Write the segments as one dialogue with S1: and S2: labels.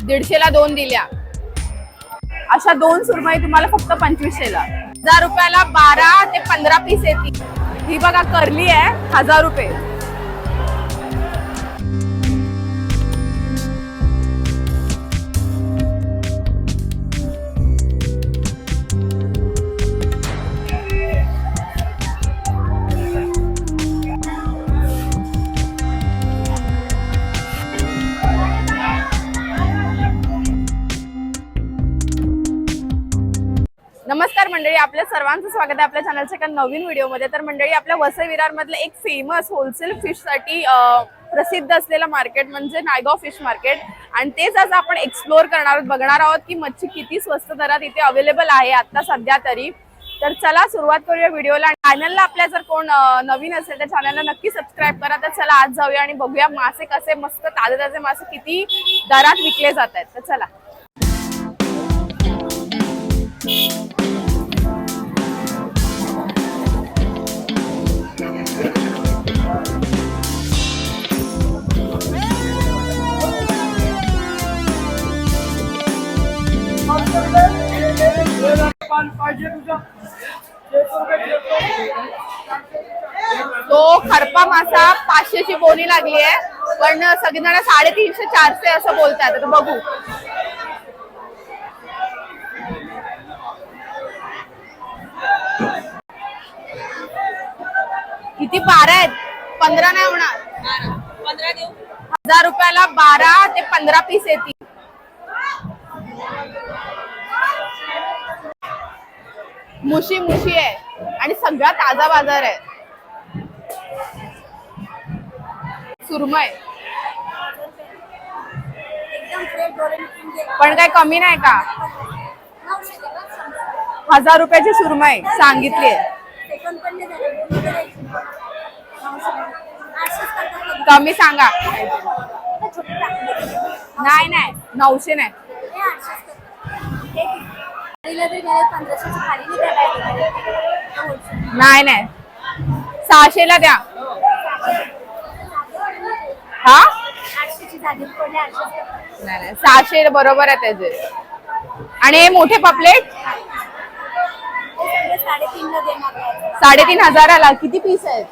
S1: 150ला 2 दिल्या. अशा 2 सुरमई तुम्हाला फक्त 2500ला. 1000 रुपयाला 12 ते 15 पीस येतील. ही बघा करली आहे 1000 रुपये. नमस्कार मंडळी, आपल्या सर्वांचं स्वागत आहे आपल्या चॅनलच्या एका नवीन व्हिडिओमध्ये. तर मंडळी, आपल्या वसई विरार मधलं एक फेमस होलसेल फिश साठी प्रसिद्ध असलेलं मार्केट म्हणजे नायगाव फिश मार्केट, आणि तेच आज आपण एक्सप्लोर करणार आहोत, बघणार आहोत की मच्छी किती स्वस्त दरात इथे अवेलेबल आहे आता सध्या तरी. तर चला सुरुवात करूया व्हिडिओला. चॅनलला आपल्या जर कोण नवीन असेल तर चॅनलला नक्की सबस्क्राईब करा. तर चला आज जाऊया आणि बघूया मासे कसे मस्त ताजे ताजे मासे किती दरात विकले जात आहेत. तर चला. तो खरपा मासा 500ची बोली लागली आहे, पण सगळीजण 350 400 असं बोलतात. तर बघू. किती 12 आहेत? 15 नाही होणार. 15 देऊ. 1000 रुपयाला 12 ते 15 पीस येतील. मुशी मुशी आहे आणि सगळा ताजा बाजार आहे. सुरमई पण काय कमी नाही का? 1000 रुपयाची सुरमई सांगितली. कमी सांगा. नाही नाही 900 नाही. नाही नाही 600ला द्या. हा नाही 600 बरोबर आहे त्याचे. आणि हे मोठे पापलेट 3500ला. किती पीस आहेत?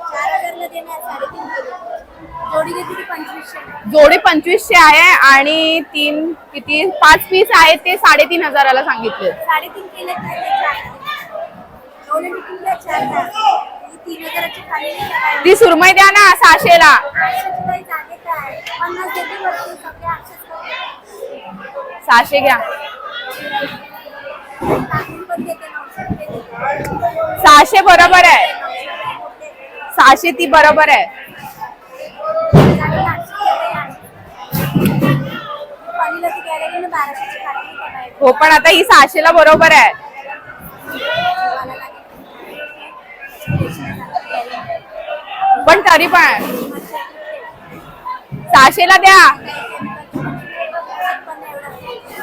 S1: जोडी 2500 आहे आणि 3 किती 5 पीस आहेत ते 3500ला सांगितले. ती सुरमई द्या ना 600ला. 600 घ्या. 600 बरोबर आहे. 600 ती बरोबर आहे. हो पण आता ही 600ला बरोबर आहे. पण तरी पण 600ला द्या.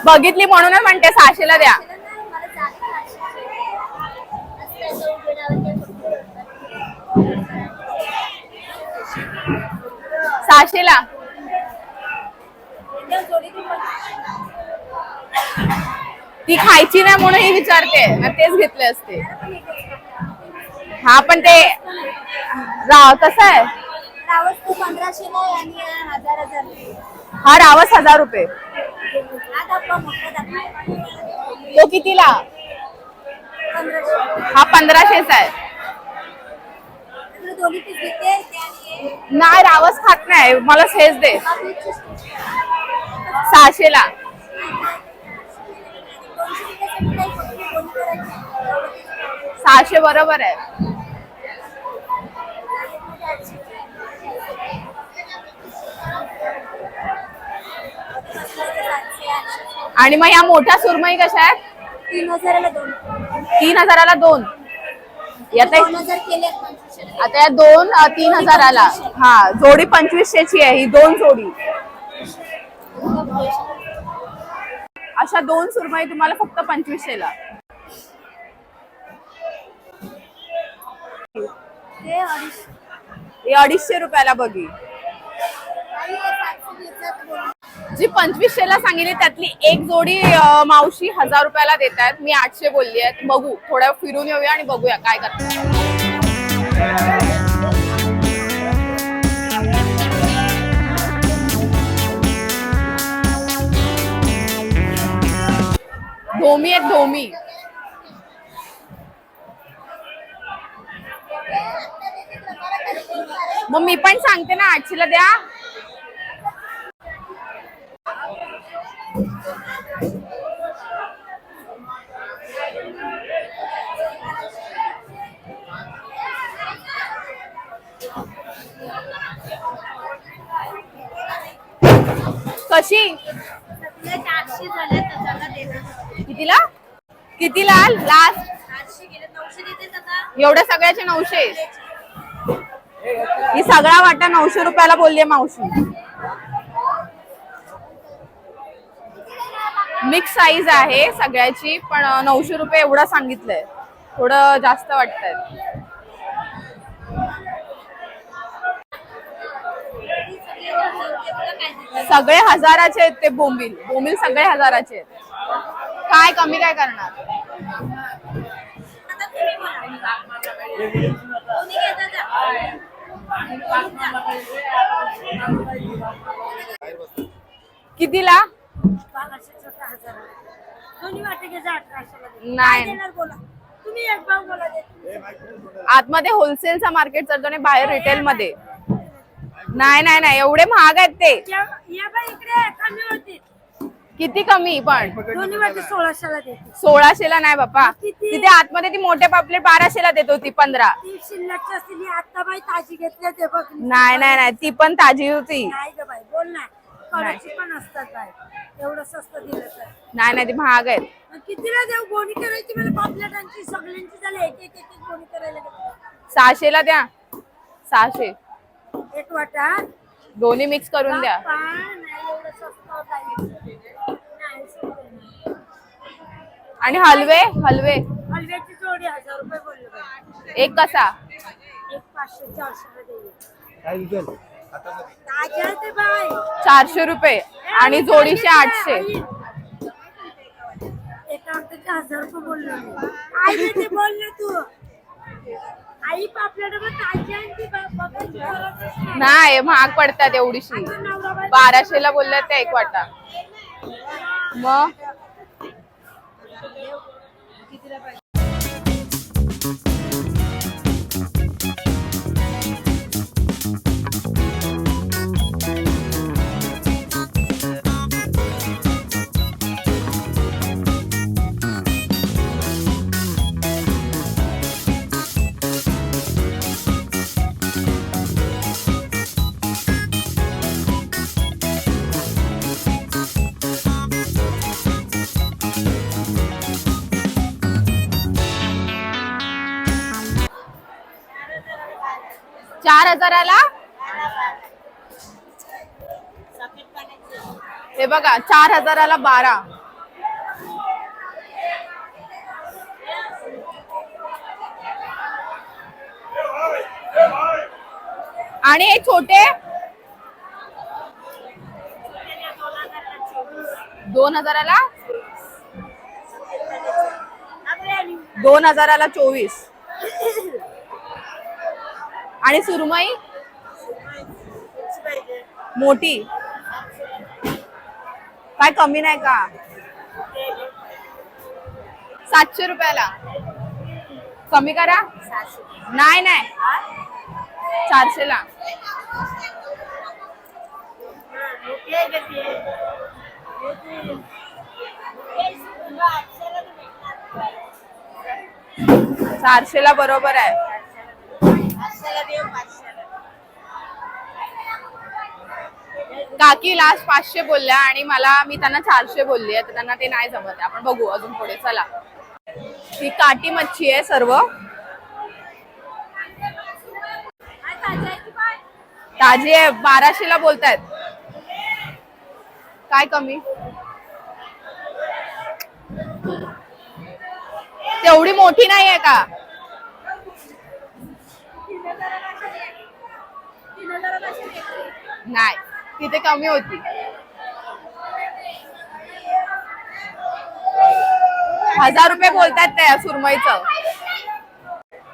S1: बघितली म्हणूनच म्हणते 600ला द्या. 600ला. ती खायची नाही म्हणून ही विचारते, तेच घेतले असते. हा पण ते कसं आहे? हा रावस 1000 रुपये. तो कितीला? हा 1500चा आहे. नाही रावस खात नाही, मला हेच दे. 600ला. 600 बरोबर आहे. आणि मग या मोठ्या सुरमई कशा आहेत?
S2: 3000ला 2.
S1: 3000ला 2. आता या 2 3000ला. हा जोडी 2500ची आहे ही 2 जोडी. अशा 2 सुरमई तुम्हाला फक्त 2500ला. हे 250 रुपयाला बघी. जी 2500ला सांगितली त्यातली एक जोडी मावशी 1000 रुपयाला देत आहेत. मी 800 बोलली आहे. बघू थोड्या फिरून येऊया आणि बघूया काय करतात. धोमी आहेत धोमी. मग मी पण सांगते ना 800ला द्या. कशी कितीला कितीला लास्ट एवढ्या सगळ्याचे 900. ही सगळा वाटा 900 रुपयाला बोलली मावशी. मिक्स साईज आहे सगळ्याची पण 900 रुपये एवढा सांगितलंय. थोडं जास्त वाटतंय. सगळे 1000चे आहेत ते बोंबील बोंबील सगळे 1000चे आहेत. काय कमी काय करणार. कितीला नाही आतमध्ये होलसेलचा मार्केट चालतो आणि बाहेर रिटेल मध्ये. नाही नाही नाही एवढे महाग आहेत ते. किती कमी पण 1600ला नाही बापा. तिथे आतमध्ये ती मोठे पापलेट 1200ला देत होती. 15 नाही नाही नाही ती पण ताजी होती. नाही नाही ती महाग आहेत.
S2: कितीला देऊ गोणी करायची मला पापलेटांची सगळ्यांची झाली एक एक एक गोणी करायला.
S1: 600ला द्या. 600
S2: एक वाटा
S1: दोन्ही मिक्स करून द्या. आणि हलवे हलवे
S2: हलव्याची जोडी 1000 रुपये बोललो.
S1: एक कसा
S2: एक 500 400 ते बाय
S1: 400 रुपये आणि जोडीचे 800.
S2: एका 1000 रुपये बोललो. आई ते बोलले तू आई
S1: नाही महाग पडतात एवढीशी. 1200ला बोलल्यात त्या एक वाटा. मग 4000ला हे बघा 4000ला 12. आणि हे छोटे 2000ला 2000ला 24. आणि सुरमई मोठी काय कमी नाही का. 700 रुपयाला कमी करा. नाही नाही 400ला. चारशेला बरोबर आहे. काकी लास्ट 500 बोलल्या आणि मी त्यांना 400 बोलली आहे तर त्यांना ते नाही जमत. आपण बघू अजून पुढे. चला ही काटी मच्छी आहे सर्व ताजी आहे. 1200ला बोलतायत. काय कमी तेवढी मोठी नाही आहे का. नाही तिथे कमी होती. 1000 रुपये बोलतात त्या सुरमईचं.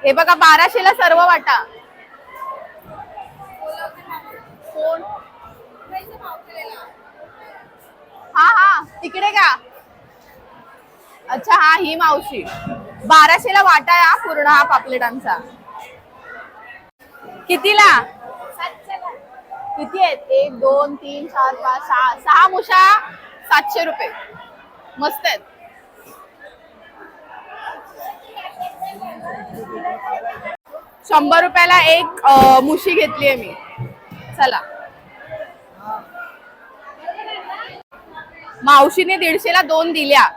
S1: हे बघा 1200 ला सर्व वाटा. कोण? हा हा तिकडे का? अच्छा हा ही मावशी. 1200 ला वाटा आहे हा पूर्ण हा पापलेटांचा. कितीला? किती आहेत? 1 2 3 4 5 6 6 मुशा 700 रुपये. मस्त आहेत. ₹100 एक मुशी घेतलीये मी. चला मावशीने 150 ला 2 दिल्या.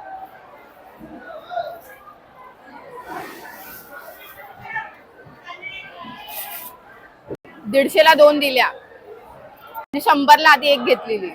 S1: दीडशेला 2 दिल्या. 100 ला आधी एक घेतलेली.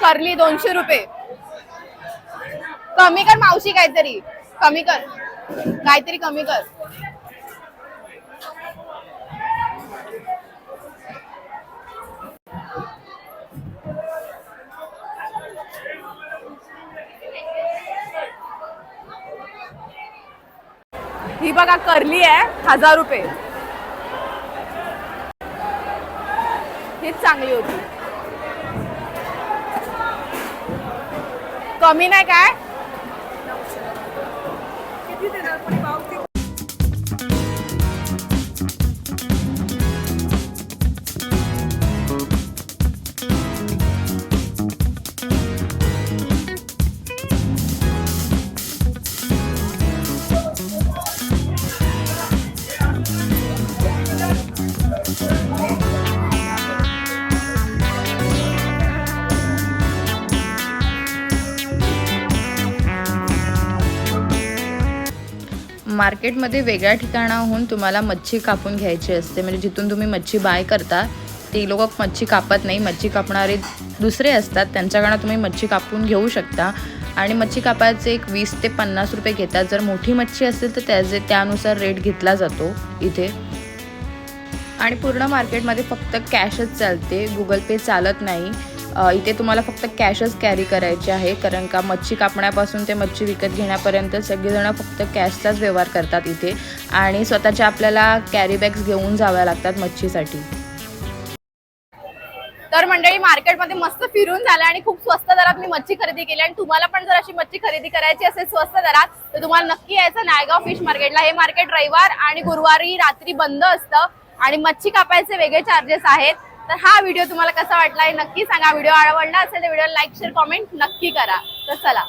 S1: करली 200 रुपये. कमी कर मावशी, काहीतरी कमी कर, काहीतरी कमी कर. ही बघा करली आहे 1000 रुपये. हीच चांगली होती. कमी नाही काय? किती देणार पण भाव?
S3: मार्केटमध्ये वेगळ्या ठिकाणाहून तुम्हाला मच्छी कापून घ्यायची असते. म्हणजे जिथून तुम्ही मच्छी बाय करता ते लोक मच्छी कापत नाही, मच्छी कापणारे दुसरे असतात, त्यांच्याकडनं तुम्ही मच्छी कापून घेऊ शकता. आणि मच्छी कापायचे एक 20 ते 50 रुपये घेतात. जर मोठी मच्छी असेल तर त्यानुसार रेट घेतला जातो इथे. आणि पूर्ण मार्केटमध्ये फक्त कॅशच चालते, गुगल पे चालत नाही. इथे तुम्हाला फक्त कॅशच कॅरी करायचे आहे, कारण का मच्छी कापण्यापासून ते मच्छी विकत घेण्यापर्यंत सगळेजण फक्त कॅशचाच व्यवहार करतात इथे. आणि स्वतःच्या आपल्याला कॅरी बॅग्स घेऊन जाव्या लागतात मच्छीसाठी.
S1: तर मंडळी मार्केटमध्ये मस्त फिरून झालं आणि खूप स्वस्त दरात मी मच्छी खरेदी केली. आणि तुम्हाला पण जर अशी मच्छी खरेदी करायची असेल स्वस्त दरात तर तुम्हाला नक्की यायचं नायगाव फिश मार्केटला. हे मार्केट रविवार आणि गुरुवारी रात्री बंद असतं आणि मच्छी कापायचे वेगळे चार्जेस आहेत. तर हा व्हिडिओ तुम्हाला कसा वाटला हे नक्की सांगा. व्हिडिओ आवडला असेल तर व्हिडिओला लाईक शेअर कमेंट नक्की करा. तर चला.